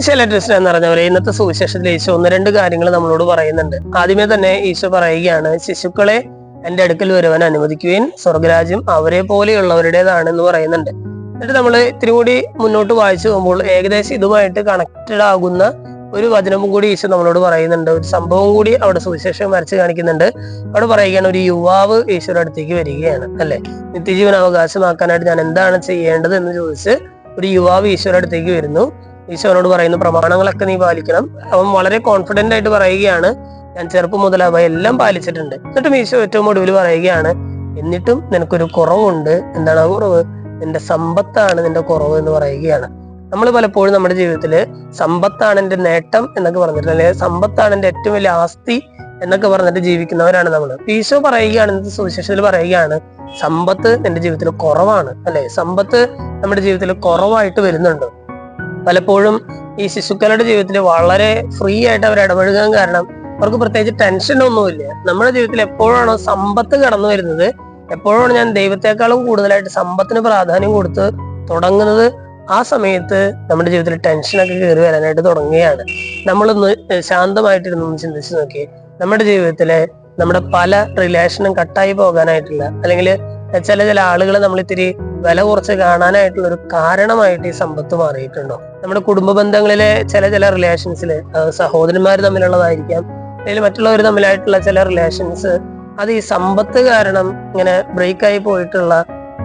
ശൈലജ എന്ന് പറഞ്ഞവരെ ഇന്നത്തെ സുവിശേഷത്തിൽ ഈശോ ഒന്ന് രണ്ട് കാര്യങ്ങൾ നമ്മളോട് പറയുന്നുണ്ട്. ആദ്യമേ തന്നെ ഈശോ പറയുകയാണ്, ശിശുക്കളെ എന്റെ അടുക്കൽ വരുവാൻ അനുവദിക്കുകയും സ്വർഗരാജ്യം അവരെ പോലെയുള്ളവരുടേതാണെന്ന് പറയുന്നുണ്ട്. എന്നിട്ട് നമ്മൾ ഇത്തിരി കൂടി മുന്നോട്ട് വായിച്ചു പോകുമ്പോൾ ഏകദേശം ഇതുമായിട്ട് കണക്റ്റഡ് ആകുന്ന ഒരു വചനവും കൂടി ഈശോ നമ്മളോട് പറയുന്നുണ്ട്. ഒരു സംഭവം കൂടി അവിടെ സുവിശേഷം വരച്ച് കാണിക്കുന്നുണ്ട്. അവിടെ പറയുകയാണ്, ഒരു യുവാവ് ഈശോയുടെ അടുത്തേക്ക് വരികയാണ്, അല്ലെ, നിത്യജീവൻ അവകാശമാക്കാനായിട്ട് ഞാൻ എന്താണ് ചെയ്യേണ്ടത് എന്ന് ചോദിച്ച് ഒരു യുവാവ് ഈശോയുടെ അടുത്തേക്ക് വരുന്നു. ഈശോനോട് പറയുന്നു, പ്രമാണങ്ങളൊക്കെ നീ പാലിക്കണം. അവൻ വളരെ കോൺഫിഡന്റ് ആയിട്ട് പറയുകയാണ്, ഞാൻ ചെറുപ്പം മുതൽ അവ എല്ലാം പാലിച്ചിട്ടുണ്ട്. എന്നിട്ടും ഈശോ ഏറ്റവും ഒടുവിൽ പറയുകയാണ്, എന്നിട്ടും നിനക്കൊരു കുറവുണ്ട്. എന്താണ് ആ കുറവ്? നിന്റെ സമ്പത്താണ് നിന്റെ കുറവ് എന്ന് പറയുകയാണ്. നമ്മൾ പലപ്പോഴും നമ്മുടെ ജീവിതത്തിൽ സമ്പത്താണ് എന്റെ നേട്ടം എന്നൊക്കെ പറഞ്ഞിട്ട്, അല്ലെങ്കിൽ സമ്പത്താണ് എന്റെ ഏറ്റവും വലിയ ആസ്തി എന്നൊക്കെ പറഞ്ഞിട്ട് ജീവിക്കുന്നവരാണ് നമ്മൾ. ഈശോ പറയുകയാണ്, ഇന്നത്തെ സുവിശേഷത്തിൽ പറയുകയാണ്, സമ്പത്ത് നിന്റെ ജീവിതത്തിൽ കുറവാണ്, അല്ലെ, സമ്പത്ത് നമ്മുടെ ജീവിതത്തിൽ കുറവായിട്ട് വരുന്നുണ്ട്. പലപ്പോഴും ഈ ശിശുക്കളുടെ ജീവിതത്തിൽ വളരെ ഫ്രീ ആയിട്ട് അവർ ഇടപഴകാൻ കാരണം അവർക്ക് പ്രത്യേകിച്ച് ടെൻഷനൊന്നുമില്ല. നമ്മുടെ ജീവിതത്തിൽ എപ്പോഴാണോ സമ്പത്ത് കടന്നു വരുന്നത്, എപ്പോഴാണ് ഞാൻ ദൈവത്തെക്കാളും കൂടുതലായിട്ട് സമ്പത്തിന് പ്രാധാന്യം കൊടുത്ത് തുടങ്ങുന്നത്, ആ സമയത്ത് നമ്മുടെ ജീവിതത്തിൽ ടെൻഷനൊക്കെ കയറി വരാനായിട്ട് തുടങ്ങുകയാണ്. നമ്മളൊന്ന് ശാന്തമായിട്ടിരുന്നൊന്ന് ചിന്തിച്ച് നോക്കി, നമ്മുടെ ജീവിതത്തിലെ നമ്മുടെ പല റിലേഷനും കട്ടായി പോകാനായിട്ടുള്ള, അല്ലെങ്കിൽ ചില ആളുകളെ നമ്മൾ ഇത്തിരി വില കുറച്ച് കാണാനായിട്ടുള്ള ഒരു കാരണമായിട്ട് ഈ സമ്പത്ത് മാറിയിട്ടുണ്ടോ? നമ്മുടെ കുടുംബ ബന്ധങ്ങളിലെ ചില റിലേഷൻസിൽ സഹോദരന്മാർ തമ്മിലുള്ളതായിരിക്കാം, അല്ലെങ്കിൽ മറ്റുള്ളവർ തമ്മിലായിട്ടുള്ള ചില റിലേഷൻസ്, അത് ഈ സമ്പത്ത് കാരണം ഇങ്ങനെ ബ്രേക്കായി പോയിട്ടുള്ള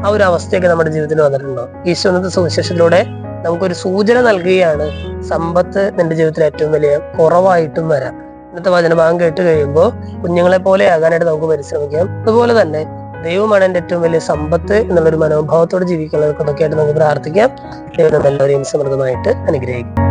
ആ ഒരു അവസ്ഥയൊക്കെ നമ്മുടെ ജീവിതത്തിൽ വന്നിട്ടുണ്ടോ? ഈശോ ഇന്നത്തെ സുവിശേഷത്തിലൂടെ നമുക്കൊരു സൂചന നൽകുകയാണ്, സമ്പത്ത് നിന്റെ ജീവിതത്തിൽ ഏറ്റവും വലിയ കുറവായിട്ടും വരാം. ഇന്നത്തെ വചനഭാഗം കേട്ട് കഴിയുമ്പോൾ കുഞ്ഞുങ്ങളെ പോലെ ആകാനായിട്ട് നമുക്ക് പരിശ്രമിക്കാം. അതുപോലെ തന്നെ ദൈവമാണ് എൻ്റെ ഏറ്റവും വലിയ സമ്പത്ത് എന്നുള്ളൊരു മനോഭാവത്തോടെ ജീവിക്കുന്നവർക്കൊക്കെ ആയിട്ട് നമുക്ക് പ്രാർത്ഥിക്കാം. ദൈവം എല്ലാവരെയും സമൃദ്ധമായിട്ട് അനുഗ്രഹിക്കും.